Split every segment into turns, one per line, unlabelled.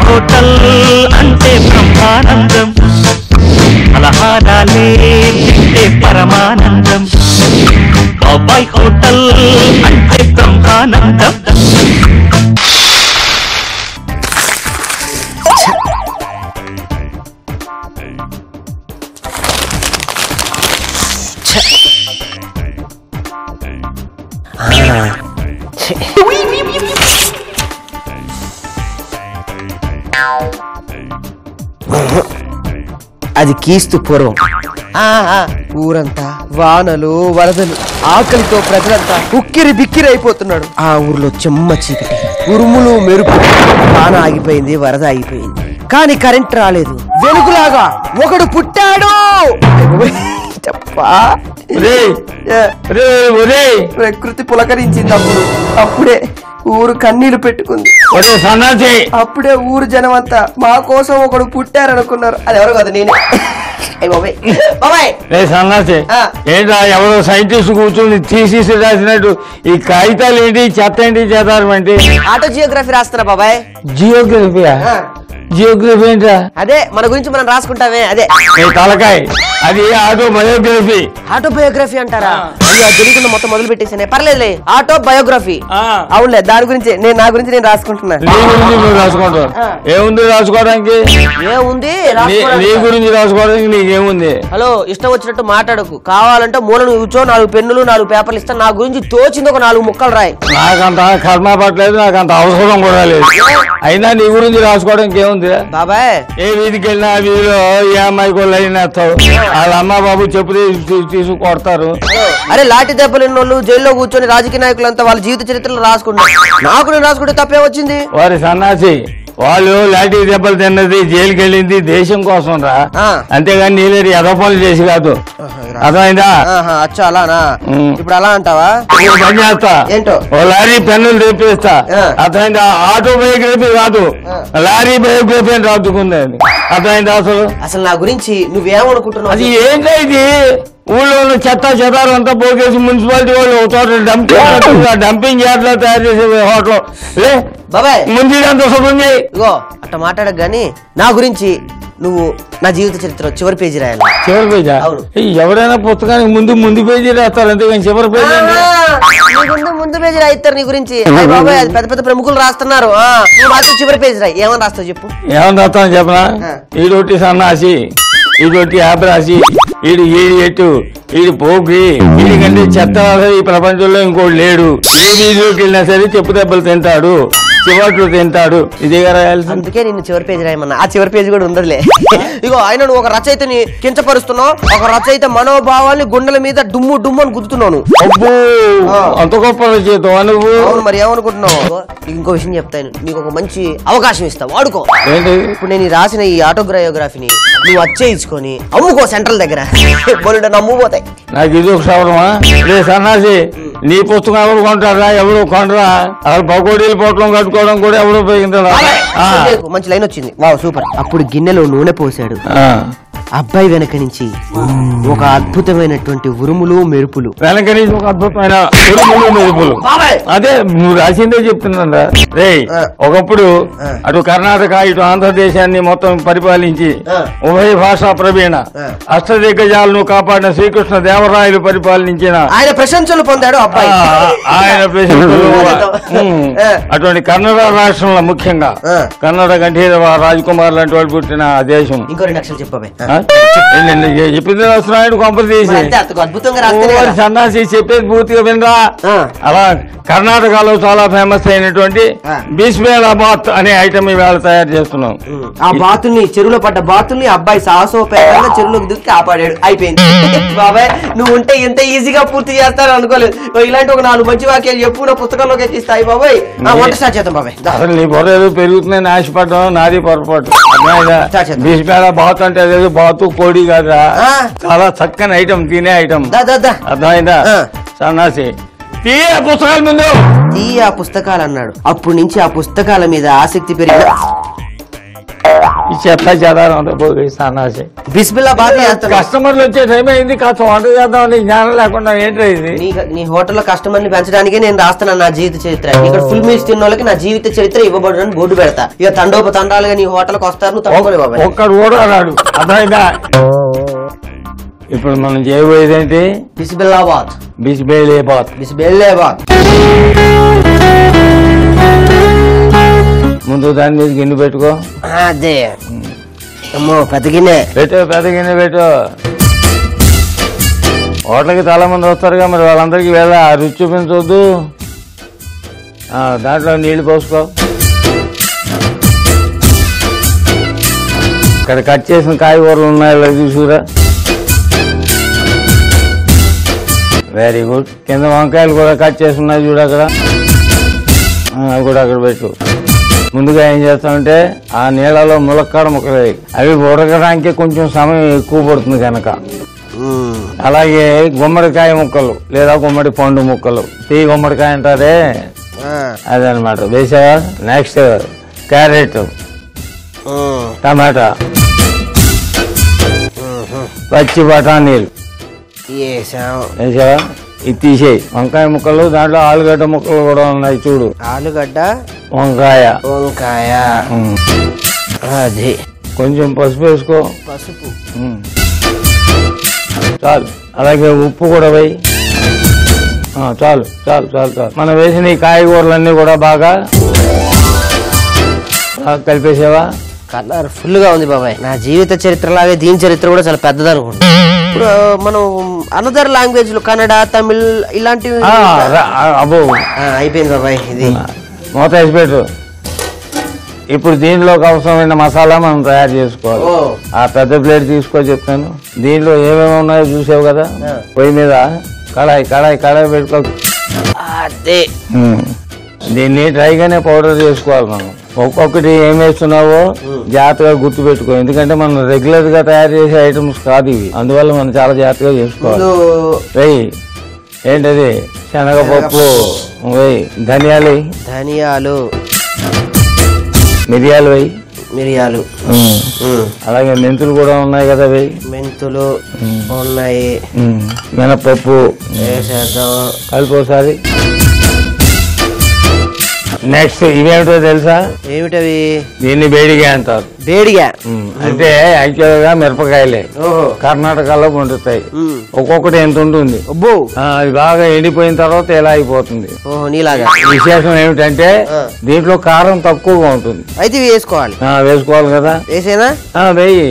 Hotel అంటే బ్రహ్మానందం, పలహారాలే తింటే పరమానందం. బాబాయ్ హోటల్ అంటే బ్రహ్మానందం.
అది కీస్తు పూర్వం. ఊరంతా వానలు వరదలు, ఆకలితో ప్రజలంతా ఉక్కిరి బిక్కిరి అయిపోతున్నాడు. ఆ ఊర్లో చెమ్మ చీకటి, ఉరుములు మెరుపు. వాన ఆగిపోయింది, వరద ఆగిపోయింది, కానీ కరెంట్ రాలేదు. వెలుగులాగా ఒకడు పుట్టాడు. ప్రకృతి పులకరించింది. అప్పుడే ఊరు కన్నీళ్లు పెట్టుకుంది. అప్పుడే ఊరు జనం అంతా మా కోసం ఒకడు పుట్టారనుకున్నారు. అది ఎవరు కదా, నేనే.
సన్నాసి ఏంటా ఎవరో సైంటిస్ట్ కూర్చొని థీసిస్ రాసినట్టు ఈ కాగితాలు ఏంటి, చెత్త ఏంటి చేతారు అంటే?
ఆటో జియోగ్రఫీ రాస్తున్నా బాబాయ్.
జియోగ్రఫీయా? జియోగ్రఫీ ఏంటా?
అదే మన గురించి మనం రాసుకుంటామే, అదే.
తలకాయ, అది ఆటో బయోగ్రఫీ.
ఆటో బయోగ్రఫీ అంటారా? అయ్యో, తెలియకుండా మొత్తం మొదలు పెట్టేసానే. పర్లేదులే, ఆటో బయోగ్రఫీ. అవునులే, దాని గురించి నా గురించి నేను రాసుకుంటున్నా.
నీ గురించి నువ్వు రాసుకుంటావు? ఏముంది రాసుకోవడానికి?
ఏముంది
నీ గురించి రాసుకోవడానికి నీకేముంది?
హలో, ఇష్టం వచ్చినట్టు మాట్లాడకు. కావాలంటే మూలను కూర్చో, 4 పెన్నులు 4 పేపర్లు ఇస్తా. నా గురించి తోచింది ఒక 4 ముక్కలు రాయి.
నాకంత కర్మ పట్టలేదు, నాకంత అవసరం కూడా లేదు. అయినా నీ గురించి రాసుకోవడానికి ఏముంది
బాబాయ్?
ఏ వీధికి వెళ్ళినా వీధిలో ఏ అమ్మాయి కూడా అయినేస్తావు. వాళ్ళ అమ్మ బాబు చెప్పు తీసుకు కొడతారు.
అరే, లాఠీ దెబ్బలు ఉన్నోళ్ళు జైల్లో కూర్చొని రాజకీయ నాయకులంతా వాళ్ళ జీవిత చరిత్రలు రాసుకుంటారు. నాకు నేను రాసుకుంటే తప్పే వచ్చింది?
వారి సన్నాసి, వాళ్ళు లాఠీ దెబ్బలు తిన్నది, జైలుకి వెళ్ళింది దేశం కోసం రా, అంతేగాని నీలేరు ఎదో పనులు చేసి కాదు. అర్థమైందా?
అచ్చా, అలానా? ఇప్పుడు అలా అంటావా?
పని చేస్తా,
ఏంటో
ఓ లారీ పెన్నులు తెప్పిస్తా. అర్థమైందా? ఆటో బయోగ్రఫీ కాదు, లారీ బయోగ్రఫీ అని రాదుకుంది. అర్థమైందా?
అసలు నా గురించి నువ్వేమనుకుంటున్నావు?
అది ఏంటో ఇది, ఊళ్ళో ఉన్న చెత్త చెదారం అంతా పోగేసి మున్సిపాలిటీ వాళ్ళు ఒక చోట డంపింగ్ యార్డ్లో తయారు చేసే హోటల్ లే
బాబాయ్.
ముందు
ఇగో అట్లా మాట్లాడకు గాని, నా గురించి నువ్వు నా జీవిత చరిత్ర చివరి పేజీ రాయాలి.
చివరి పేజా? ఎవరైనా పుస్తకానికి ముందు పేజీ రాస్తారు, అంతేగాని చివరి పేజీ
ముందు పేజీ రాయిస్తారు నీ గురించి. బాబాయ్, అది పెద్ద పెద్ద ప్రముఖులు రాస్తున్నారు. నువ్వు మాత్రం చివరి పేజీ రాయి. ఏమని రాస్తావు చెప్పు?
ఏమని రాస్తాను చెప్పనా? ఈడొట్టి సన్నాసి, ఈడొట్టి ఆబ్రాసి, ఈడు ఈడియట్టు, ఈడు పోకి, వీడికంటే చెత్త ఈ ప్రపంచంలో ఇంకోటి లేడు. ఏ వీధిలోకి వెళ్ళినా సరే చెప్పు దెబ్బలు తింటాడు, చివట్లు తింటాడు. ఇదే రాయాల్సి.
అందుకే నిన్ను చివరి పేజీ రాయమన్నా. ఆ చివరి పేజీ కూడా ఉండదులే. ఇగో, ఆయన నువ్వు ఒక రచయితని కించపరుస్తున్నావు. ఒక రచయిత మనోభావాన్ని గుండెల మీద డుమ్ము డుమ్ము అని గుద్దుతున్నాను.
అంత గొప్ప రచయిత నువ్వు?
మరి ఏమనుకుంటున్నావు? ఇంకో విషయం చెప్తాను, నీకు ఒక మంచి అవకాశం ఇస్తా, వాడుకో. ఇప్పుడు నేను రాసిన ఈ ఆటోబయోగ్రఫీని నువ్వు వచ్చేయించుకొని అమ్ముకో సెంట్రల్ దగ్గర. బోలుడ నమ్ముపోతాయి.
నాకు ఇది ఒక సవరమా? సన్నాసి, నీ పుస్తకం ఎవరు కొంటారా? ఎవరు కొనరా? అసలు పకోడీలు పొట్లం కట్టుకోవడం కూడా ఎవరు ఉపయోగించరా?
మంచి లైన్ వచ్చింది, వావ్ సూపర్. అప్పుడు గిన్నెలో నూనె పోసాడు. అబ్బాయి వెనక నుంచి ఒక అద్భుతమైనటువంటి ఉరుములు మెరుపులు.
వెనక నుంచి ఒక అద్భుతమైన ఉరుములు మెరుపులు. అదే నువ్వు రాసిందే చెప్తున్నా రే. ఒకప్పుడు అటు కర్ణాటక ఇటు ఆంధ్రదేశాన్ని మొత్తం పరిపాలించి ఉభయ భాషా ప్రవీణ అష్టదిగ్గజాలను కాపాడిన శ్రీకృష్ణ దేవరాయలు పరిపాలించిన
ఆయన ప్రశంసలు పొందాడు అబ్బాయి.
ఆయన ప్రశంసలు. అటువంటి కన్నడ రాష్ట్రంలో ముఖ్యంగా కన్నడ గంధీరవ రాజకుమార్ లాంటి వాళ్ళు పుట్టిన దేశం.
ఇంకో 2 అక్షరాలు చెప్పవే.
చెప్పింది రాస్తున్నాడు కొంపలు తీసి. సన్నాసి చెప్పేది పూర్తిగా వినరా? అలా కర్ణాటకలో చాలా ఫేమస్ అయినటువంటి బిస్మిల్లాబాత్ అనే ఐటమ్ ఇవాళ తయారు చేస్తున్నాం.
ఆ బాతుల్ని, చెరువులో పడ్డ బాతుల్ని అబ్బాయి సాహసోపేతంగా చెరువులోకి దిక్కి కాపాడాడు. అయిపోయింది. బాబాయ్, నువ్వు ఉంటే ఎంత ఈజీగా పూర్తి చేస్తారని అనుకోలేదు. ఇలాంటి ఒక 4 మంచి వాక్యాలు చెప్పు, నా పుస్తకంలోకి ఎక్కిస్తాయి. బాబాయ్, వంట స్టార్ట్ చేద్దాం. బాబాయ్,
అసలు నీ బొర్ర ఏదో పెరుగుతుందని ఆశపడ్డాం, నాది పొరపాటు. బిస్మిల్లాబాత్ అంటే అదేదో బాతు కోడి కాదా, చాలా చక్కని ఐటమ్, తినే ఐటమ్. అర్థమైందా? సన్నాసి, పుస్తకాల ముందు ఆ
పుస్తకాలు అన్నాడు. అప్పటి నుంచి ఆ పుస్తకాల మీద ఆసక్తి పెరిగిన
ఈ చెత్త చెదారం అంతా పోయి సన్నాసి.
బిస్మిల్లాబాద్ చేస్తాను.
కస్టమర్లు వచ్చే టైం అయింది, కాస్త వంట చేద్దామని జ్ఞానం లేకుండా ఏంటో ఇది.
నీ హోటల్లో కస్టమర్ని పెంచడానికి నేను రాస్తున్నాను నా జీవిత చరిత్ర. ఇక్కడ ఫుల్ మీల్స్ తిన్న వాళ్ళకి నా జీవిత చరిత్ర ఇవ్వబడునని బోర్డు పెడతా. ఇక తండోపతండాలుగా నీ హోటల్కి వస్తారు, నువ్వు తప్పలే బాబా.
ఒక్కడు కూడా రాడు, అర్థమైందా? ఇప్పుడు మనం చేయబోయేది ఏంటి?
బిస్మిల్లాబాద్.
బిస్బేలేబాద్.
బిస్మిల్లాబాద్.
ముందు దాని మీద గిన్నె పెట్టుకో.
అదే అమ్మో పెద్ద గిన్నె
పెట్టు, పెద్ద గిన్నె పెట్టు. హోటల్కి చాలా మంది వస్తారుగా, మరి వాళ్ళందరికీ వేళ రుచి చూపించవద్దు. దాంట్లో నీళ్లు పోసుకో. ఇక్కడ కట్ చేసిన కాయగూరలు ఉన్నాయి, చూసుకురా. Very good. కింద వంకాయలు కూడా కట్ చేసి ఉన్నాయి, చూడు అక్కడ. అవి కూడా అక్కడ పెట్టు. ముందుగా ఏం చేస్తామంటే ఆ నీళ్ళలో ములక్కాడ ముక్కలు అవి ఉడకడానికి కొంచెం సమయం ఎక్కువ పడుతుంది కనుక. అలాగే గుమ్మడికాయ ముక్కలు లేదా గుమ్మడి పండు ముక్కలు, గుమ్మడికాయ అంటారే అదనమాట వేసావా. నెక్స్ట్ క్యారెట్, టమాటా, పచ్చి బఠానీలు వేసావా. ఇది తీసేయి. వంకాయ ముక్కలు, దాంట్లో ఆలుగడ్డ ముక్కలు కూడా ఉన్నాయి చూడు.
ఆలుగడ్డ,
వంకాయ,
అది
కొంచెం పసుపు వేసుకో.
పసుపు
చాలు. అలాగే ఉప్పు కూడా వేయి. చాలు చాలు చాలు చాలు. మనం వేసిన ఈ కాయగూరలన్నీ కూడా బాగా కలిపేసావా.
కలర్ ఫుల్ గా ఉంది బాబాయ్. నా జీవిత చరిత్ర లాగే దీని చరిత్ర కూడా చాలా పెద్దది అనుకుంటా. ఇప్పుడు మనం అనదర్ లాంగ్వేజ్ లో కన్నడ, తమిళ్ ఇలాంటివి
అబ్బో
అయిపోయింది బాబాయ్. ఇది
మూత వేసి పెట్టు. ఇప్పుడు దీనిలోకి అవసరమైన మసాలా మనం తయారు చేసుకోవాలి. ఆ పెద్ద ప్లేట్ తీసుకో చెప్తాను. దీనిలో ఏమేమి ఉన్నాయో చూసావు కదా. పొయ్యి మీద కడాయి కడాయి కడాయి పెట్టుకో.
అదే
దీన్ని డ్రైగానే పౌడర్ చేసుకోవాలి మనం. ఒక్కొక్కటి ఏం వేస్తున్నావో జాగ్రత్తగా గుర్తు పెట్టుకో, ఎందుకంటే మనం రెగ్యులర్ గా తయారు చేసే ఐటమ్స్ కాదు ఇవి. అందువల్ల మనం చాలా జాగ్రత్తగా చేసుకోవాలి. వెయ్యి. ఏంటది? శనగపప్పు వెయ్యి. ధనియాలు, మిరియాలు వెయ్యి.
మిరియాలు,
అలాగే మెంతులు కూడా ఉన్నాయి కదా వెయ్యి.
మెంతులు ఉన్నాయి.
మినపప్పు
వేసేద్దాం.
కలిపోసారి. నెక్స్ట్ ఇవేమిటో తెలుసా?
ఏమిటవి?
దీన్ని బేడిగా అంటారు.
బేడిగా
అంటే యాక్చువల్ గా మిరపకాయలే. కర్ణాటకలో పండుతాయి. ఒక్కొక్కటి ఎంత ఉంటుంది. అది బాగా ఎండిపోయిన తర్వాత ఎలా అయిపోతుంది. విశేషం ఏమిటంటే దీంట్లో కారం తక్కువగా ఉంటుంది.
అయితే వేసుకోవాలి.
వేసుకోవాలి కదా.
వేసేనా?
వెయ్యి.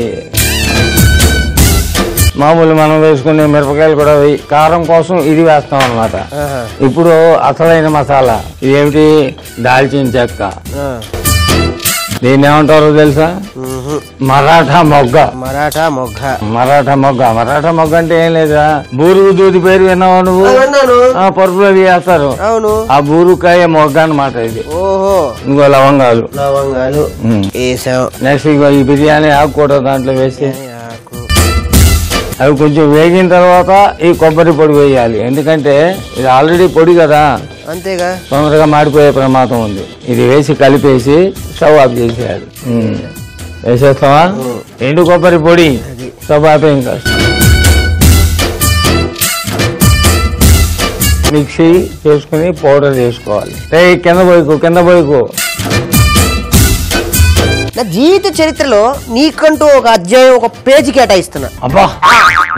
మామూలు మనం వేసుకునే మిరపకాయలు కూడా వెయ్యి. కారం కోసం ఇది వేస్తాం అన్నమాట. ఇప్పుడు అసలైన మసాలా ఇదేమిటి? దాల్చిన చెక్క. దీన్ని ఏమంటారో తెలుసా? మరాఠా మొగ్గ.
మరాఠా మొగ్గ.
మరాఠా మొగ్గ. మరాఠా మొగ్గ అంటే ఏం లేదా? బూరుగు దూది పేరు విన్నావా నువ్వు? పరుపులు అవి వేస్తారు.
అవును.
ఆ బూరుకాయ మొగ్గ అన్నమాట ఇది.
ఓహో.
ఇంకో లవంగాలు.
లవంగాలు వేసాం.
నెక్స్ట్ ఇంకో ఈ బిర్యానీ ఆకు కూడా దాంట్లో వేసి అవి కొంచెం వేగిన తర్వాత ఈ కొబ్బరి పొడి వేయాలి. ఎందుకంటే ఇది ఆల్రెడీ పొడి కదా,
అంతేగా,
తొందరగా మాడిపోయే ప్రమాదం ఉంది. ఇది వేసి కలిపేసి స్టవ్ ఆఫ్ చేసేయాలి. వేసేస్తావా? ఎండు కొబ్బరి పొడి స్టవ్ ఆపే. ఇంకా మిక్సీ చేసుకుని పౌడర్ చేసుకోవాలి. కింద పోయికు, కింద పోయికు.
నా జీవిత చరిత్రలో నీకంటూ ఒక అధ్యాయం, ఒక పేజీ కేటాయిస్తున్నా.
అబ్బా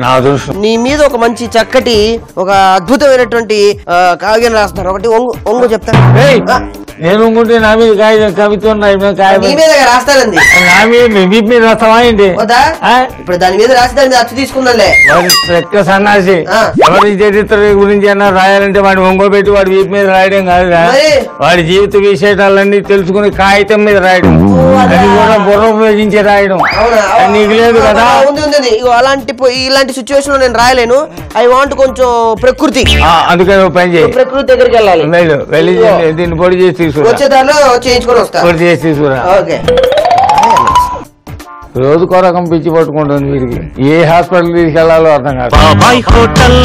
నా అదృష్టం.
నీ మీద ఒక మంచి చక్కటి ఒక అద్భుతమైనటువంటి కావ్యం రాస్తున్నారు. ఒకటి ఒంగు చెప్తా.
నేను ఉంటే నా మీద కవిత్వం
రాస్తానండి.
నా మీద రాస్తావా ఏంటి?
ఇప్పుడు దాని మీద రాసి దాని మీద అచ్చు తీసుకున్నాలే.
సన్నాసి ఎవరి చరిత్ర గురించి అన్నా రాయాలంటే వాడి ఒంగోబెట్టి వాడి వీపు మీద రాయడం కాదుగా, వాడి జీవిత విశేషాలన్నీ తెలుసుకుని కాగితం మీద రాయడం, అది కూడా బుర్ర ఉపయోగించి రాయడం నీకు లేదు కదా.
ఇలాంటి సిచ్యువేషన్ లో నేను రాయలేను. ఐ వాంట్ కొంచెం ప్రకృతి.
అందుకని పని చేయి,
ప్రకృతి దగ్గరికి వెళ్ళాలి.
వెళ్ళి దీన్ని పొడి చేసి
వచ్చేదారిలో చేయించుకొని వస్తా.
పొడి చేసి తీసుకురా. రోజు కొరకం పిచ్చి పట్టుకుంటుంది వీరికి. ఏ హాస్పిటల్ తీసుకెళ్లాలో అర్థం కాదు.
బాబాయ్ హోటల్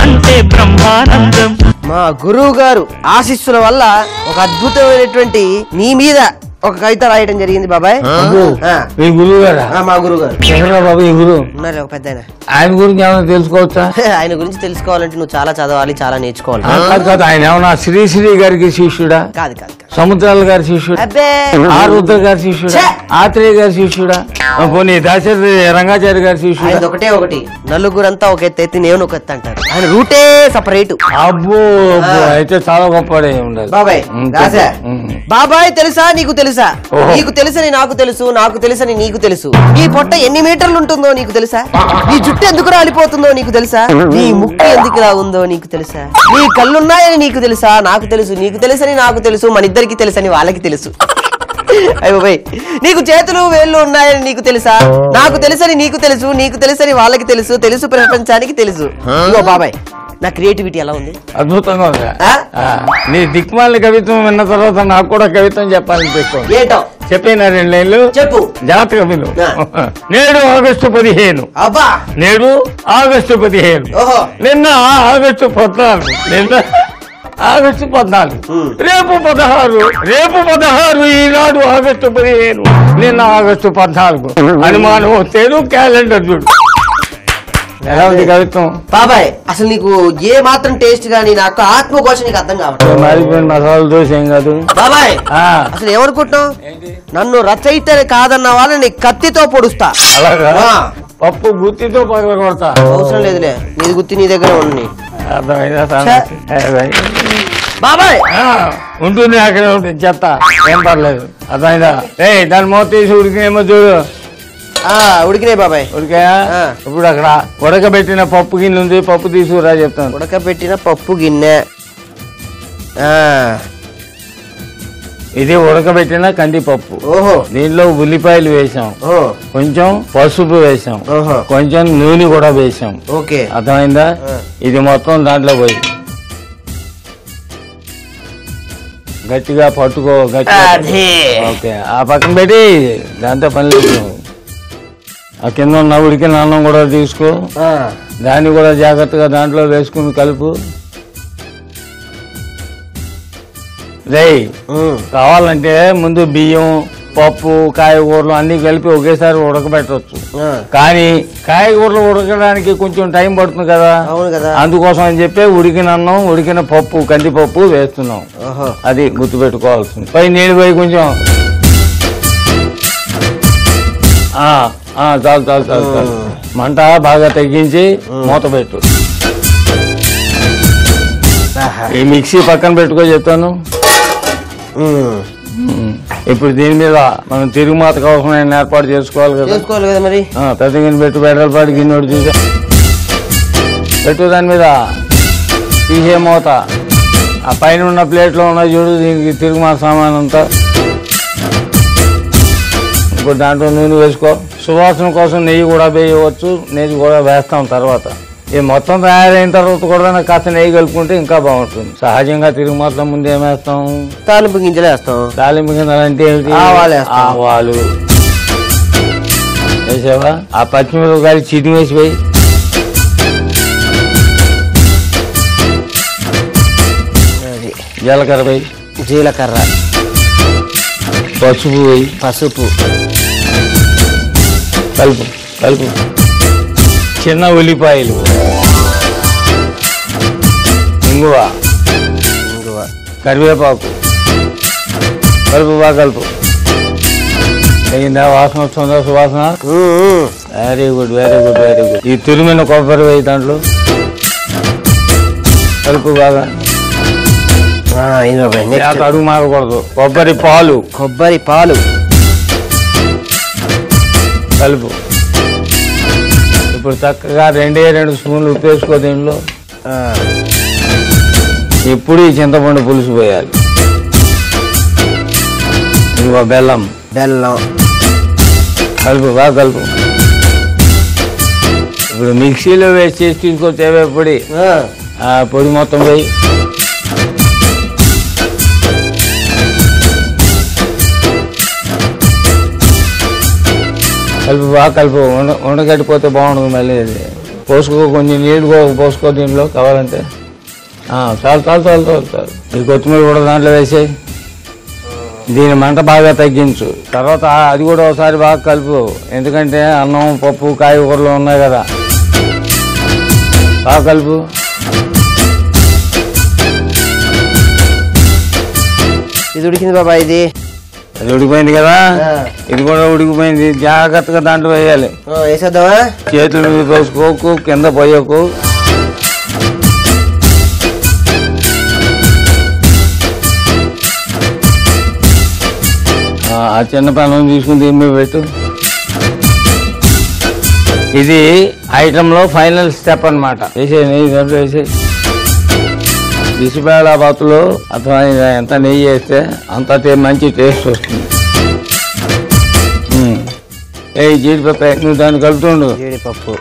అంటే బ్రహ్మానందం.
మా గురువు గారు ఆశీస్సుల వల్ల ఒక అద్భుతమైనటువంటి నీ మీద ఒక కవిత రాయడం జరిగింది బాబాయ్.
మీ గురువు గారా?
మా గురువు గారు.
ఎవరా బాబు ఈ గురువు?
ఉన్నారు ఒక పెద్ద
ఆయన గురించి ఏమైనా తెలుసుకోవచ్చా?
ఆయన గురించి తెలుసుకోవాలంటే నువ్వు చాలా చదవాలి, చాలా నేర్చుకోవాలి.
కాదు, ఆయన ఏమన్నా శ్రీశ్రీ గారికి శిష్యుడా?
కాదు కాదు.
సముద్రాల గారి శిష్యుడా? ఆరుద్ర గారి శిష్యుడా? ఆత్రేయ గారి శిష్యుడా? పోనీ దాశరథి రంగాచారి గారి శిష్యుడా?
ఒకటే ఒకటి, నలుగురంతా ఒక ఎత్తి నేను ఒక ఎత్తి అంటారు. ఆయన రూటే సపరేట్.
అబ్బో అయితే చాలా గొప్పడే ఉండాలి.
బాబాయ్ బాబాయ్ తెలుసా నీకు తెలుసా? నీకు తెలుసని నాకు తెలుసు, నాకు తెలుసని నీకు తెలుసు. నీ పొట్ట ఎన్ని మీటర్లు ఉంటుందో నీకు తెలుసా? నీ జుట్టు ఎందుకు రాలిపోతుందో నీకు తెలుసా? నీ ముక్కు ఎందుకు రా ఉందో నీకు తెలుసా? నీ కళ్ళున్నాయని నీకు తెలుసా? నాకు తెలుసు. నీకు తెలుసని నాకు తెలుసు, మన ఇద్దరికి తెలుసని వాళ్ళకి తెలుసు. అయ్యోయ్, నీకు చేతులు వేళ్ళు ఉన్నాయని నీకు తెలుసా? నాకు తెలుసని నీకు తెలుసు, నీకు తెలుసని వాళ్ళకి తెలుసు, తెలుసు ప్రపంచానికి తెలుసు. ఇగో బాబాయ్, నా క్రియేటివిటీ ఎలా ఉంది?
అద్భుతంగా ఉంది. నీ దిక్మాల కవిత్వం విన్న తర్వాత నాకు కూడా కవిత్వం చెప్పాలనిపిస్తుంది.
ఏంటో
చెప్పిన 2 లైన్లు
చెప్పు.
జాగ్రత్తగా విను. నేడు ఆగస్టు 15.
అబ్బా,
నేడు ఆగస్టు 15. నిన్న ఆగస్టు 14. నిన్న ఆగస్టు 14. రేపు 16. రేపు 16. ఈనాడు ఆగస్టు 15. నిన్న ఆగస్టు 14. అనుమానం వస్తేను క్యాలెండర్ చూడు. ఎలా ఉంది కవిత్వం?
బాబాయ్ అసలు నీకు ఏ మాత్రం టేస్ట్ గానీ నాకు ఆత్మకోశ నీకు అర్థం కావట్లేదు.
మారిపోయిన మసాలా దోశ ఏం కాదు
బాబాయ్. అసలు ఏమనుకుంటున్నావు? నన్ను రచయితని కాదన్న వాళ్ళని కత్తితో పొడుస్తా.
అలాగా? పప్పు గుత్తితో పగల కొడతా.
అవసరం లేదులే, నీది గుత్తి నీ దగ్గర ఉంది.
అర్థమైందా
బాబాయ్?
ఉంటుంది, అక్కడే ఉంటుంది, చెత్త ఏం పర్లేదు. అర్థమైందా? దాని మూత తీసి ఉడికినేమో చూడు.
ఉడికినాయి బాబాయ్.
ఉడికాయా? ఇప్పుడు అక్కడ ఉడకబెట్టిన పప్పు గిన్నె ఉంది, పప్పు తీసుకురా చెప్తాను.
ఉడకబెట్టిన పప్పు గిన్నె.
ఇది ఉడకబెట్టిన కందిపప్పు.
ఓహో.
దీనిలో ఉల్లిపాయలు వేసాం, కొంచెం పసుపు వేసాం, కొంచెం నూనె కూడా వేసాం.
ఓకే,
అర్థమైందా? ఇది మొత్తం దాంట్లో పోయి గట్టిగా పట్టుకో. ఓకే, ఆ పక్కన పెట్టి దాంతో పని లేదు. ఆ కింద ఉన్న ఉడికిన అన్నం కూడా తీసుకో, దాన్ని కూడా జాగ్రత్తగా దాంట్లో వేసుకుని కలుపు. రేయ్, కావాలంటే ముందు బియ్యం, పప్పు, కాయగూరలు అన్ని కలిపి ఒకేసారి ఉడకబెట్టవచ్చు. కానీ కాయగూరలు ఉడకడానికి కొంచెం టైం పడుతుంది కదా. అందుకోసం అని చెప్పి ఉడికిన అన్నం, ఉడికిన పప్పు, కందిపప్పు వేస్తున్నాం. అది గుర్తుపెట్టుకోవాల్సింది. పై నీళ్ళు పోయి కొంచెం. చాలు చాలు చాలు చాలు. మంట బాగా తగ్గించి మూత పెట్టు. ఈ మిక్సీ పక్కన పెట్టుకో చెప్తాను. ఇప్పుడు దీని మీద మనం తిరుగుమాత అవసరమైన ఏర్పాటు చేసుకోవాలి కదా మరి. పెద్ద గిన్నె పెట్టు, బెడలపాటి గిన్నె ఒకటి చూసా పెట్టు. దాని మీద తీసే మూత. ఆ పైన ఉన్న ప్లేట్లో ఉన్నాయి చూడు, దీనికి తిరుగుమాత సామాన్ అంతా. ఇప్పుడు దాంట్లో నూనె వేసుకో. సువాసన కోసం నెయ్యి కూడా వేయవచ్చు, నెయ్యి కూడా వేస్తాం తర్వాత. ఇది మొత్తం తయారైన తర్వాత కూడా కాస్త నెయ్యి కలుపుకుంటే ఇంకా బాగుంటుంది. సహజంగా తిరుగుమాత ముందు ఏమేస్తాం?
తాలింపు గింజలు వేస్తాం.
తాలింపు గింజలు అంటే ఏమిటి? ఆవాలు వేసావా? ఆ పచ్చిమిరపకాయలు చిటి వేసి పోయి, జీలకర్ర పోయి,
జీలకర్ర,
పసుపు వేయి,
పసుపు
కలుపు కలుపు. చిన్న ఉల్లిపాయలు, ఇంగువ, కరివేపాకు కలుపు, బాగా కలుపు. తగిందా? వాసన వస్తుందా? సువాసన? Very good, very good, very good. ఈ తురిమిన కొబ్బరి వేయి దాంట్లో, కలుపు బాగా. అడుగు మారకూడదు. కొబ్బరి పాలు,
కొబ్బరి పాలు
కలుపు. ఇప్పుడు చక్కగా 2 స్పూన్లు ఉప్పు వేసుకో దీనిలో. ఇప్పుడు ఈ చింతపండు పులుసు పోయాలి. ఇంకో బెల్లం,
బెల్లం
కలుపు, బాగా కలుపు. ఇప్పుడు మిక్సీలో వేసి చేసి తీసుకొచ్చేవే పొడి. ఆ పొడి మొత్తం పోయి, కలుపు, బాగా కలుపు. ఉండగట్టిపోతే బాగుంటుంది. మళ్ళీ పోసుకో, కొంచెం నీళ్ళు పోసుకో దీనిలో కావాలంటే. చాలు చాలు చాలు చాలు చాలు. ఈ కొత్తిమీర కూడా దాంట్లో వేసేయి. దీని మంట బాగా తగ్గించు. తర్వాత అది కూడా ఒకసారి బాగా కలుపు. ఎందుకంటే అన్నం పప్పు కాయగూరలు ఉన్నాయి కదా, బాగా కలుపు.
ఇది ఉడికింది బాబా. ఇది
ఉడికిపోయింది కదా, ఇది కూడా ఉడికిపోయింది. జాగ్రత్తగా దాంట్లో వేయాలి.
వేసేద్దామా?
చేతుల మీద పోసుకోకు, కింద పోయకు. ఆ చిన్న పానం తీసుకుని దీని మీద పెట్టు. ఇది ఐటెంలో ఫైనల్ స్టెప్ అన్నమాట. వేసే నెయ్యి దాంట్లో వేసే. బిసిబేళ బాతులో అథవా ఎంత నెయ్యి వేస్తే అంత మంచి టేస్ట్ వస్తుంది. ఏ జీడిపప్పు నువ్వు దాన్ని కలుపుతుండు.
జీడిపప్పు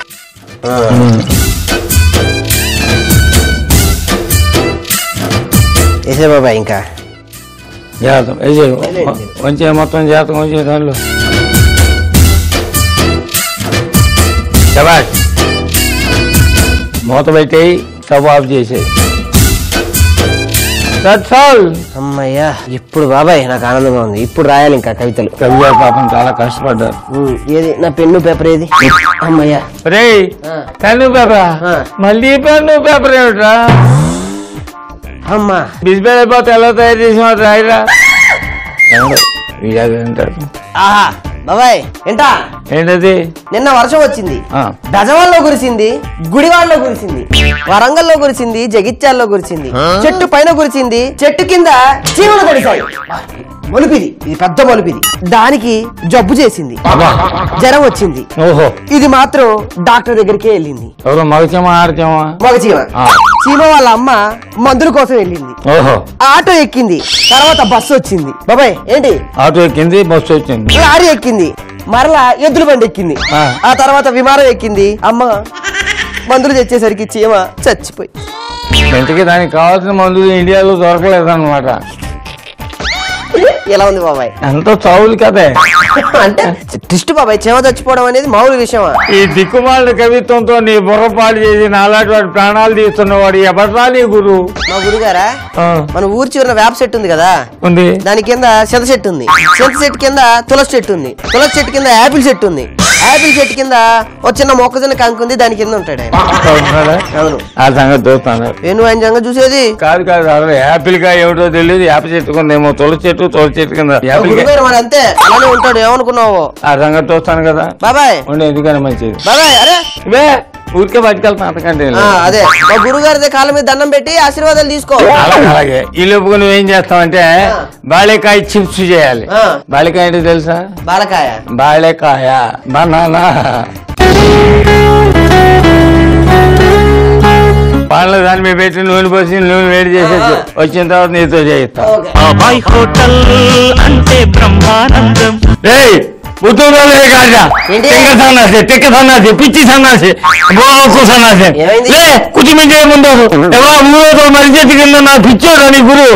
వేసే బాబా. ఇంకా
జాగ్రత్త వేసే, మంచిగా మొత్తం జాగ్రత్త మంచిగా దానిలో. శబాష్. మూత పెట్టేయి, స్టవ్ ఆఫ్ చేసేయి.
అమ్మయ్యా, ఇప్పుడు బాబాయ్ నాకు ఆనందంగా ఉంది. ఇప్పుడు రాయాలి ఇంకా కవితలు.
కవి గారు పాపం చాలా కష్టపడ్డారు.
ఏది నా పెన్ను పేపర్ ఏది? అమ్మయ్యా.
రే పెన్ను పేపరా? మళ్ళీ పెన్ను పేపర్ ఏమిట్రా?
అమ్మా
బిస్బెల్ అయిపోతే ఎలా తయారు చేసిన రాయిరా.
ఆహా బాబాయ్ ఏంటా?
ఏంటది?
నిన్న వర్షం వచ్చింది, బెజవాడలో కురిసింది, గుడివాడలో కురిసింది, వరంగల్లో కురిసింది, జగిత్యాల్లో కురిసింది, చెట్టు పైన కురిసింది, చెట్టు కింద చీమలు కురిసాయి. మొలిపిది, ఇది పెద్ద మొలిపిది. దానికి జబ్బు చేసింది, జ్వరం వచ్చింది.
ఓహో.
ఇది మాత్రం డాక్టర్ దగ్గరికే వెళ్ళింది.
మగచీమ ఆడచీమ?
మగచీమ. చీమ వాళ్ళ అమ్మ మందుల కోసం వెళ్ళింది.
ఓహో.
ఆటో ఎక్కింది, తర్వాత బస్సు వచ్చింది. బాబాయ్ ఏంటి?
ఆటో ఎక్కింది, బస్సు వచ్చింది,
లారీ ఎక్కింది, మరలా ఎద్దుల బండి ఎక్కింది, ఆ తర్వాత విమానం ఎక్కింది. అమ్మ మందులు తెచ్చేసరికి చీమ చచ్చిపోయి.
ఇంతకీ దానికి కావాల్సిన మందులు ఇండియాలో దొరకలేదన్నమాట.
ఎలా ఉంది బాబాయ్?
ఎంతో చౌలు కదే.
అంటే ట్విస్ట్ బాబాయ్, చీమ చచ్చిపోవడం అనేది మామూలు విషయమా?
ఈ దిక్కుమాల కవిత్వంతో నీ బుర్రపాటు చేసి నాలాంటి వాడి ప్రాణాలు తీస్తున్నవాడు ఎవరా నీ గురు?
మా గురుగారా, మన ఊరి చివరిన వేప చెట్టు ఉంది కదా,
ఉంది.
దాని కింద చింత చెట్టు ఉంది, చింత చెట్టు కింద తులసి చెట్టు ఉంది, తులసి చెట్టు కింద యాపిల్ చెట్టు ఉంది, యాపిల్ చెట్టు కింద ఒక చిన్న మొక్కజొన్న కంకు ఉంది, దాని కింద ఉంటాడు ఆయన. అవును.
ఆ సంగతి చూస్తాను.
నువ్వు ఆయన సంగతి చూసేది
కాదు కాదు, అసలు యాపిల్ కాయ ఏమిటో తెలియదు. యాప చెట్టు కిందేమో తులసి చెట్టు, తులసి చెట్టు కింద
గురుగారు మరి అంతే, అలానే ఉంటాడు. ఏమనుకున్నావు?
ఆ సంగతి చూస్తాను కదా
బాబాయ్.
ఉండే ఎందుకని మంచిది
బాబాయ్. అరే
ఇవే ఊరికే బతికెళ్తాను అంతకంటే.
అదే మా గురుగారి కాళ్ళ మీద దండం పెట్టి ఆశీర్వాదాలు తీసుకో.
అలాగే. ఈ లోపు నువ్వేం చేస్తావంటే బాళెకాయ చిప్స్ చేయాలి. బాళెకాయ అంటే తెలుసా?
బాలకాయ.
బాళెకాయ బనానా. వాళ్ళ దాని మీద పెట్టి నూనె పోసి నూనె వేడి చేసేసి వచ్చిన తర్వాత నీతో చేయిస్తా.
బాబాయ్ హోటల్ అంటే బ్రహ్మానందం.
తిక్క సన్నాసి, పిచ్చి సన్నాసి, బోకు సన్నాసి, కుచిమించే ముందు ఎవరో మరి చెట్టు కింద నా పిచ్చోడు నీ గురు.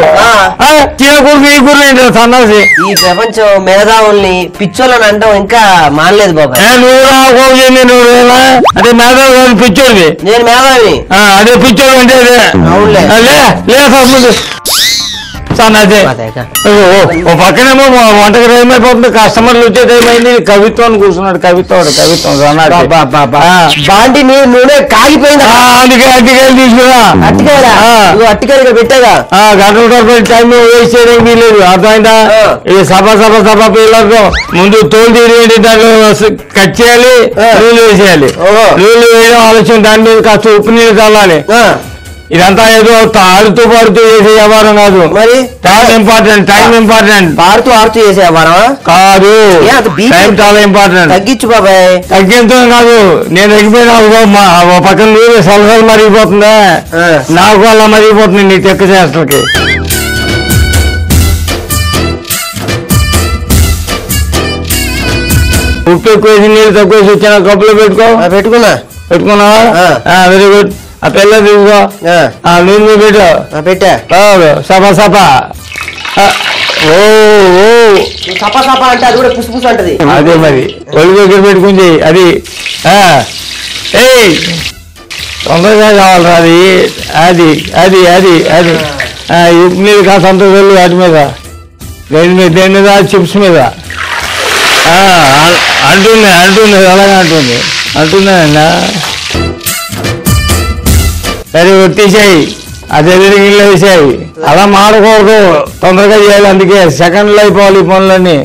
చిన్న గురు ఈ గురు ఏంటో సన్నాసి.
ఈ ప్రపంచం మేధావుల్ని పిచ్చోళ్ళని అంటాం ఇంకా మానలేదు బాబా.
నువ్వు అంటే మేధావు కాదు, పిచ్చోడివి.
నేను మేధావి.
అదే పిచ్చోడు అంటే లేదు సన్నాసి. ఓ పక్కనేమో వంటకి టైం అయిపోతుంది, కస్టమర్లు వచ్చే టైం అయింది. కవిత్వాన్ని కూర్చున్నాడు. కవిత్వం
బాండి నూనె కాగిపోయింది.
అందుకే అట్టికాయలు తీసుకురా.
అట్టికాయలు పెట్టాగా
గంటల టైం వేస్ట్ చేయడం లేదు. అర్థమైందా? ఈ సభ పిల్లలతో ముందు తోలు తీరేంటి, దాంట్లో కట్ చేయాలి, నూనె వేసేయాలి. నూనె వేయడం ఆలోచన, దాని మీద కాస్త ఉప్పు నీళ్ళు చల్లాలి. ఇదంతా ఏదో ఆడుతూ పాడుతూ చేసే వ్యాపారం కాదు. మరి టైం ఇంపార్టెంట్. పాడుతూ ఆడుతూ చేసే వ్యాపారం కాదు. టైం చాలా ఇంపార్టెంట్. తగ్గించు బాబాయ్. తగ్గించడం కాదు, నేను తగ్గిపోయినా పక్కన నీరు సలసలు మరిగిపోతుందా, నాకు వల్ల మరిగిపోతుంది నీ తెక్క చేష్టలకి. ఉప్పు ఎక్కువ వేసి నీళ్ళు తక్కువ వేసి వచ్చిన కప్పులో పెట్టుకున్నావా? Very good. ఆ పిల్ల తీసుకో, నూనె పెట్టు. సపా
సపా అంటే అది కూడా పుసి అంటది.
అదే మరి ఒళ్ళు దగ్గర పెట్టుకుంది అది. తొందరగా కావాలరా అది. అది ఉప్పు నీళ్ళు కాస్త అంత వెళ్ళు వాటి మీద. దేని మీద చిప్స్ మీద అంటుంది అలాగే అంటుందా సరే ఒట్టేసాయి అది ఎదురుగిల్లో వేసాయి అలా మాడకూడదు తొందరగా చేయాలి అందుకే సెకండ్లో అయిపోవాలి ఈ పనులన్నీ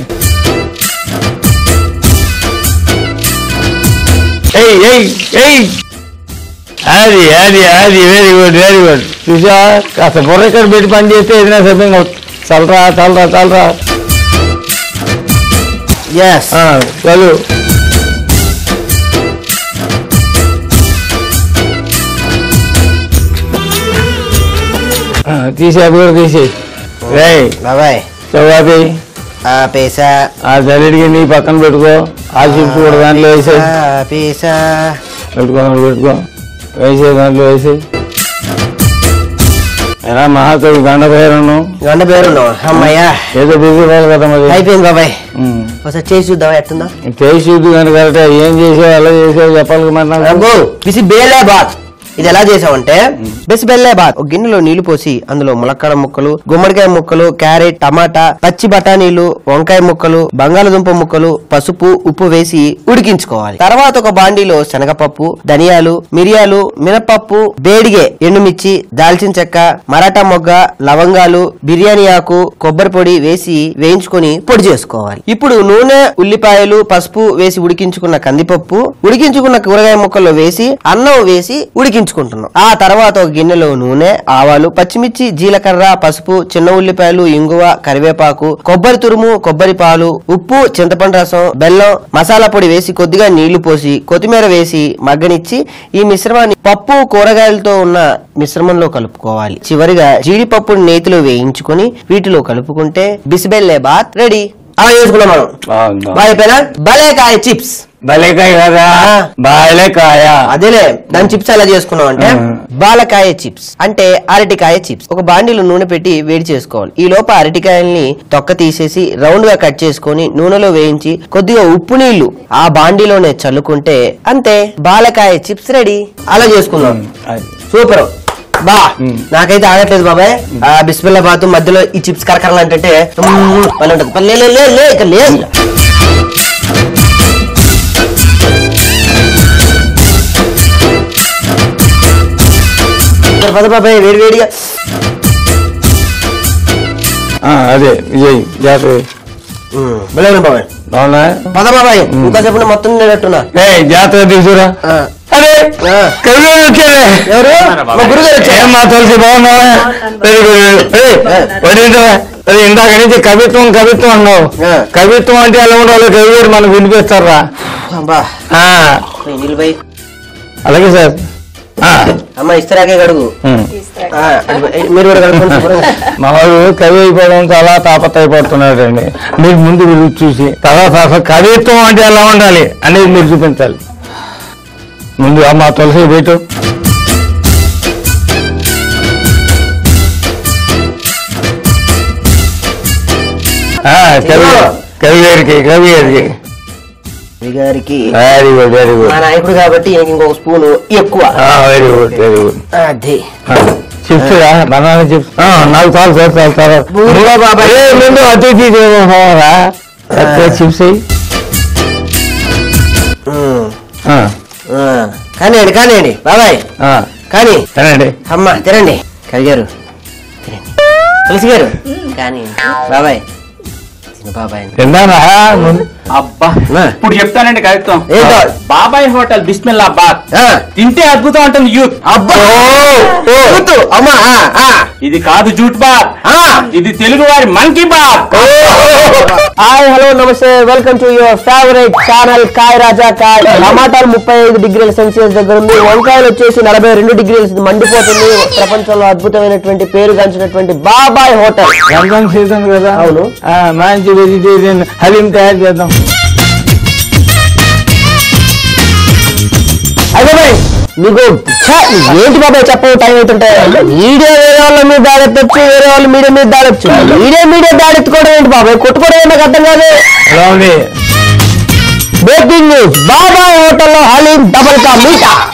అది వెరీ గుడ్ చూసా కాస్త బుర్ర ఇక్కడ పెట్టి పని చేస్తే ఏదైనా సభ్యంగా చల్లరా చలు తీసి అది కూడా తీసి
బాబాయ్
చౌవాతి
పేసా
ఆ జల్లెడికి నీ పక్కన పెట్టుకో ఆ చిప్స్ కూడా దాంట్లో వేసేయి
పేసా
పెట్టుకో వేసే దాంట్లో వేసేయి ఎలా మహాకవి గండ పేరును
అమ్మయ్యా
ఏదో బిజీ కదా మరి
అయిపోయింది బాబాయ్ ఒకసారి చేసి చూద్దాం ఎట్టుందా
చేసి చూద్దు కానీ కరెక్ట్ ఏం చేసావు ఎలా చేసావు చెప్పాలి మరి
బిసి బేలే బాత్ ఇది ఎలా చేసావంటే బిసిబెల్లే బాత్ ఒక గిన్నెలో నీళ్లు పోసి అందులో ములక్కాడ ముక్కలు గుమ్మడికాయ ముక్కలు క్యారెట్ టమాటా పచ్చి బఠానీలు వంకాయ ముక్కలు బంగాళదుంప ముక్కలు పసుపు ఉప్పు వేసి ఉడికించుకోవాలి తర్వాత ఒక బాండీలో శనగపప్పు ధనియాలు మిరియాలు మినపప్పు బేడిగే ఎండుమిర్చి దాల్చిన చెక్క మరాఠా మొగ్గ లవంగాలు బిర్యానీ ఆకు కొబ్బరి పొడి వేసి వేయించుకొని పొడి చేసుకోవాలి ఇప్పుడు నూనె ఉల్లిపాయలు పసుపు వేసి ఉడికించుకున్న కందిపప్పు ఉడికించుకున్న కూరగాయ ముక్కల్లో వేసి అన్నం వేసి ఉడికించుకుంటున్నాం ఆ తర్వాత ఒక గిన్నెలో నూనె ఆవాలు పచ్చిమిర్చి జీలకర్ర పసుపు చిన్న ఉల్లిపాయలు ఇంగువ కరివేపాకు కొబ్బరి తురుము కొబ్బరి పాలు ఉప్పు చింతపండు రసం బెల్లం మసాలా పొడి వేసి కొద్దిగా నీళ్లు పోసి కొత్తిమీర వేసి మగ్గనిచ్చి ఈ మిశ్రమాన్ని పప్పు కూరగాయలతో ఉన్న మిశ్రమంలో కలుపుకోవాలి చివరిగా జీడిపప్పుని నేతిలో వేయించుకొని వీటిలో కలుపుకుంటే బిసిబెల్లే బాత్ రెడీ అలా చేసుకున్నాం మనం అయిపోయినా బలేకాయ చిప్స్
బలేకాయ కదా బాలకాయ
అదేలే దాని చిప్స్ ఎలా చేసుకున్నాం అంటే బాలకాయ చిప్స్ అంటే అరటికాయ చిప్స్ ఒక బాండీలో నూనె పెట్టి వేడి చేసుకోవాలి ఈ లోప అరటికాయల్ని తొక్క తీసేసి రౌండ్ గా కట్ చేసుకొని నూనెలో వేయించి కొద్దిగా ఉప్పు నీళ్లు ఆ బాండీలోనే చల్లుకుంటే అంతే బాలకాయ చిప్స్ రెడీ అలా చేసుకున్నాం సూపర్ బా నాకైతే ఆగట్లేదు బాబాయ్ ఆ బిస్మిల్లా బాతు మధ్యలో ఈ చిప్స్ కరకరలు అంటే ఇక లేదు పద బాబాయ్ వేడి వేడిగా
అదే విజయ్
బాబాయ్
అవునా
పద బాబాయ్ ఇంకా చెప్పిన మొత్తం నేనట్టున్నా
జాతర తీసుకురా అరే
ఎవరు మా గురుగారు
మా తులసి బాగున్నావా ఇందాక నుంచి కవిత్వం అన్నావు కవిత్వం అంటే ఎలా ఉండాలో కవి గారు మనకు వినిపిస్తారా అలాగే సార్
అమ్మ ఇస్తారాకే గడుగు మీరు కూడా కడుగుతారు
మా వాడు కవి అయిపోవడం చాలా తాపత్రయపడుతున్నాడు అండి మీరు ముందు చూసి తర్వాత కవిత్వం అంటే ఎలా ఉండాలి అనేది మీరు చూపించాలి ముందు మా తులసి పెట్టు కవి గారికి వెరీ గుడ్
మా నాయకుడు కాబట్టి ఇంకొక స్పూన్ ఎక్కువ
వెరీ గుడ్
అదే
చిప్స్ బనానా చిప్స్ నాకు చాలు ముందు అతిథి చిప్స్
కానివ్వండి బాబాయ్ కానీ
తినండి
అమ్మ తినండి కవి గారు తినండి తులసి గారు కానీ బాబాయ్ బాబాయ్
తిన్నానా
అబ్బా ఇప్పుడు చెప్తానండి కవిత్వం
ఏంటో
బాబాయ్ హోటల్ బిస్మిల్లా బాత్ తింటే అద్భుతం అంటుంది యూత్
అబ్బా అమ్మా
ఇది కాదు జూట్ బాత్ ఇది తెలుగు వారి మంకీ బాత్
హాయ్ హలో నమస్తే welcome to your favourite channel కాయ్ రాజా కాయ్ టమాటాలు 35 డిగ్రీల సెల్సియస్ దగ్గర ఉంది వంకాయలు వచ్చేసి 42 డిగ్రీల మండిపోతుంది ప్రపంచంలో అద్భుతమైనటువంటి పేరుగాంచినటువంటి బాబాయ్ హోటల్
రంజాన్ సీజన్ కదా
అవును
మంచి వెజిటేరియన్ హలీం తయారు చేద్దాం
అదే మీకు ఏంటి బాబాయ్ చెప్పే టైం అవుతుంటే మీడియా వేరే వాళ్ళ మీద దాడెత్తచ్చు వేరే వాళ్ళు మీడియా మీద దాడొచ్చు మీడియా దాడెత్తుకోవడం ఏంటి బాబాయ్ కొట్టుకోవడం నాకు అర్థం కాదు
ఎలా ఉంది
బ్రేకింగ్ న్యూస్ బాబాయ్ హోటల్లో హలీం డబల్ కా మీటా